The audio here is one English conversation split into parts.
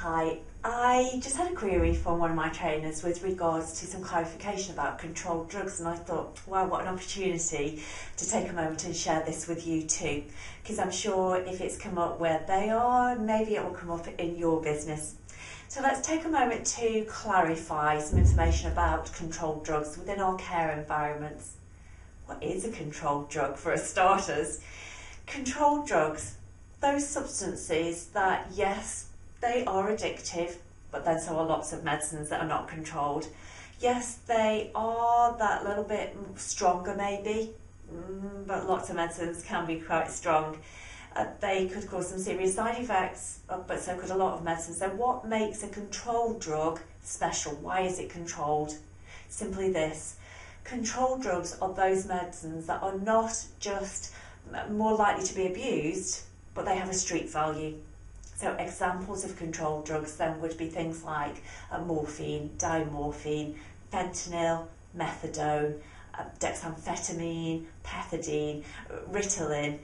Hi, I just had a query from one of my trainers with regards to some clarification about controlled drugs, and I thought, wow, what an opportunity to take a moment and share this with you too, because I'm sure if it's come up where they are, maybe it will come up in your business. So let's take a moment to clarify some information about controlled drugs within our care environments. What is a controlled drug for starters? Controlled drugs, those substances that, yes, they are addictive, but then so are lots of medicines that are not controlled. Yes, they are that little bit stronger maybe, but lots of medicines can be quite strong. They could cause some serious side effects, but so could a lot of medicines. So what makes a controlled drug special? Why is it controlled? Simply this. Controlled drugs are those medicines that are not just more likely to be abused, but they have a street value. So examples of controlled drugs then would be things like morphine, diamorphine, fentanyl, methadone, dexamphetamine, pethidine, Ritalin.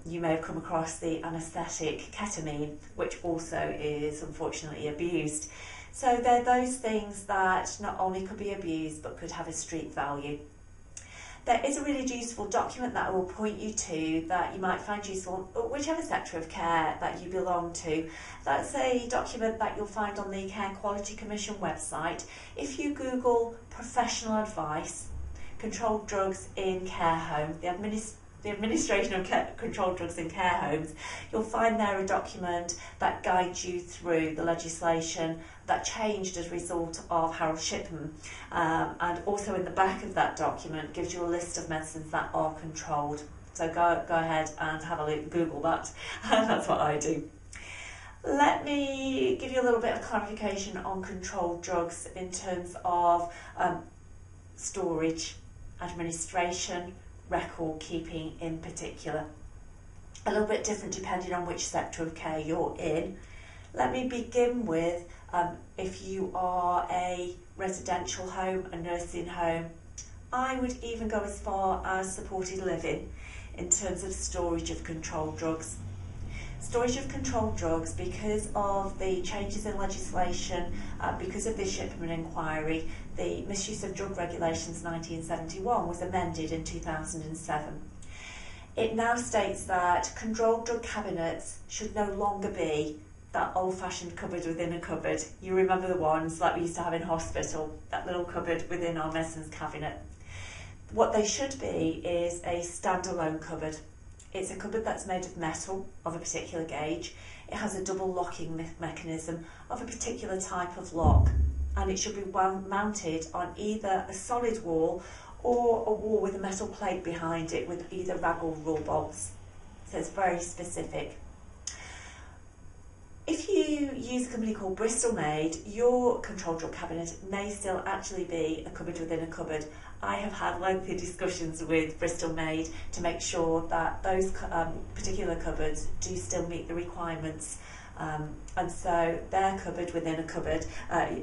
You may have come across the anaesthetic ketamine, which also is unfortunately abused. So they're those things that not only could be abused but could have a street value. There is a really useful document that I will point you to that you might find useful, whichever sector of care that you belong to. That's a document that you'll find on the Care Quality Commission website. If you Google professional advice, controlled drugs in care home, the administration of controlled drugs in care homes, you'll find there a document that guides you through the legislation that changed as a result of Harold Shipman, and also in the back of that document gives you a list of medicines that are controlled. So go ahead and have a look, Google that, and that's what I do. Let me give you a little bit of clarification on controlled drugs in terms of storage, administration, record keeping in particular. A little bit different depending on which sector of care you're in. Let me begin with if you are a residential home, a nursing home. I would even go as far as supported living in terms of storage of controlled drugs. Storage of controlled drugs, because of the changes in legislation, because of the Shipman inquiry, the Misuse of Drug Regulations 1971 was amended in 2007. It now states that controlled drug cabinets should no longer be that old-fashioned cupboard within a cupboard. You remember the ones like we used to have in hospital, that little cupboard within our medicines cabinet. What they should be is a standalone cupboard. It's a cupboard that's made of metal of a particular gauge. It has a double locking mechanism of a particular type of lock, and it should be mounted on either a solid wall or a wall with a metal plate behind it with either rag or rule bolts. So it's very specific. If you use a company called Bristol Made, your controlled drug cabinet may still actually be a cupboard within a cupboard. I have had lengthy discussions with Bristol Made to make sure that those particular cupboards do still meet the requirements. And so their cupboard within a cupboard,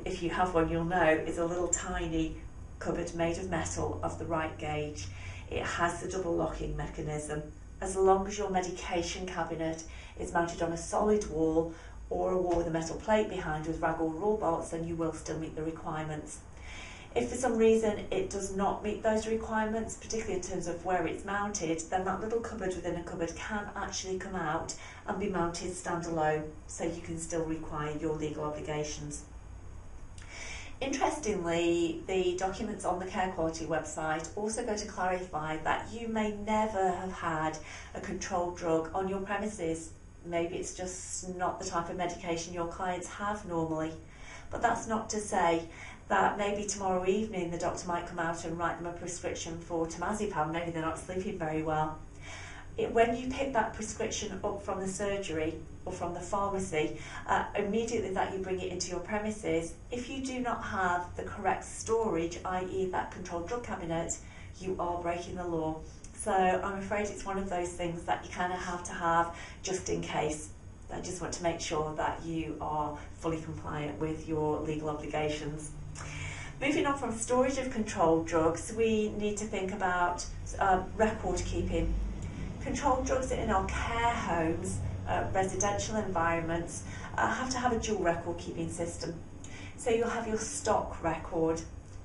if you have one you'll know, is a little tiny cupboard made of metal of the right gauge. It has the double locking mechanism. As long as your medication cabinet is mounted on a solid wall or a wall with a metal plate behind with rag or rule bolts, then you will still meet the requirements. If for some reason it does not meet those requirements, particularly in terms of where it's mounted, then that little cupboard within a cupboard can actually come out and be mounted standalone, so you can still require your legal obligations. Interestingly, the documents on the Care Quality website also go to clarify that you may never have had a controlled drug on your premises. Maybe it's just not the type of medication your clients have normally. But that's not to say that maybe tomorrow evening the doctor might come out and write them a prescription for temazepam. Maybe they're not sleeping very well. When you pick that prescription up from the surgery or from the pharmacy, immediately that you bring it into your premises, if you do not have the correct storage, i.e. that controlled drug cabinet, you are breaking the law. So I'm afraid it's one of those things that you kind of have to have just in case. I just want to make sure that you are fully compliant with your legal obligations. Moving on from storage of controlled drugs, we need to think about record keeping. Controlled drugs in our care homes residential environments have to have a dual record keeping system. So you'll have your stock record.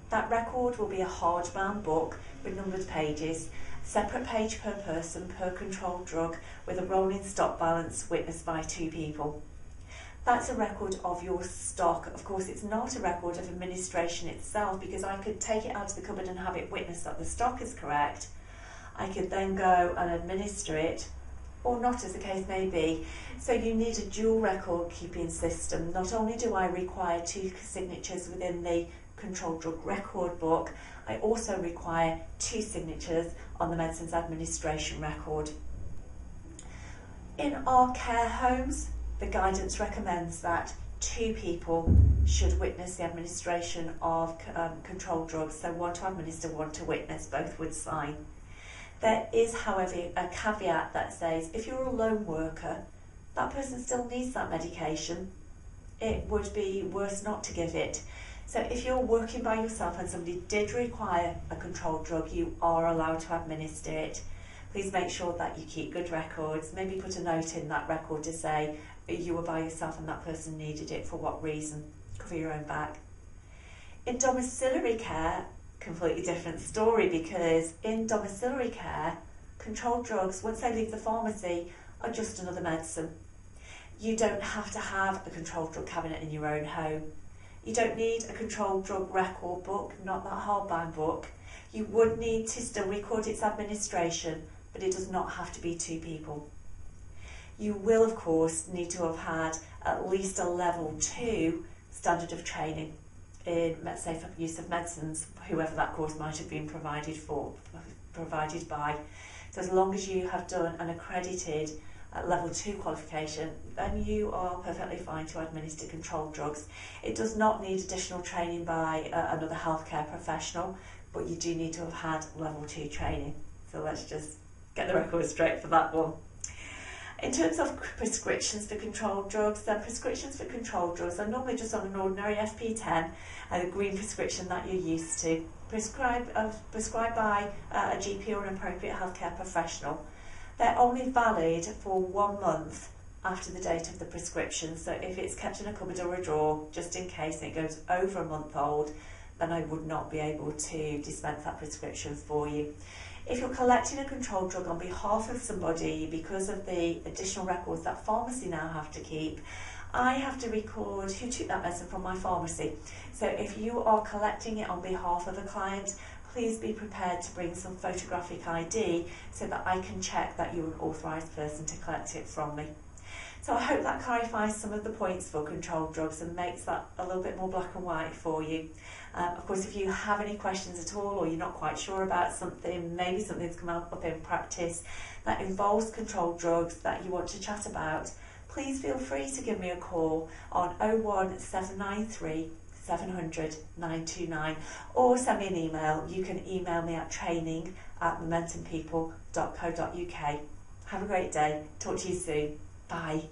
That record will be a hardbound book with numbered pages, separate page per person per controlled drug, with a rolling stock balance witnessed by 2 people. That's a record of your stock. Of course, it's not a record of administration itself, because I could take it out of the cupboard and have it witnessed that the stock is correct. I could then go and administer it, or not, as the case may be. So you need a dual record keeping system. Not only do I require 2 signatures within the controlled drug record book, I also require 2 signatures on the medicines administration record. In our care homes, the guidance recommends that 2 people should witness the administration of controlled drugs. So 1 to administer, 1 to witness, both would sign. There is, however, a caveat that says if you're a lone worker, that person still needs that medication. It would be worse not to give it. So if you're working by yourself and somebody did require a controlled drug, you are allowed to administer it. Please make sure that you keep good records. Maybe put a note in that record to say you were by yourself and that person needed it for what reason. Cover your own back. In domiciliary care, completely different story, because in domiciliary care, controlled drugs, once they leave the pharmacy, are just another medicine. You don't have to have a controlled drug cabinet in your own home. You don't need a controlled drug record book, not that hardbound book. You would need to still record its administration, but it does not have to be 2 people. You will, of course, need to have had at least a level 2 standard of training in safe use of medicines, whoever that course might have been provided by. So as long as you have done an accredited level 2 qualification, then you are perfectly fine to administer controlled drugs. It does not need additional training by another healthcare professional, but you do need to have had level 2 training. So let's just get the record straight for that one. In terms of prescriptions for controlled drugs, then prescriptions for controlled drugs are normally just on an ordinary FP10, the green prescription that you're used to, prescribed by a GP or an appropriate healthcare professional. They're only valid for 1 month after the date of the prescription. So if it's kept in a cupboard or a drawer, just in case it goes over a month old, then I would not be able to dispense that prescription for you. If you're collecting a controlled drug on behalf of somebody, because of the additional records that pharmacy now have to keep, I have to record who took that medicine from my pharmacy. So if you are collecting it on behalf of a client, please be prepared to bring some photographic ID so that I can check that you're an authorised person to collect it from me. So I hope that clarifies some of the points for controlled drugs and makes that a little bit more black and white for you. Of course, if you have any questions at all, or you're not quite sure about something, maybe something's come up in practice that involves controlled drugs that you want to chat about, please feel free to give me a call on 01793 700 929, or send me an email. You can email me at training@momentumpeople.co.uk. Have a great day. Talk to you soon. Bye.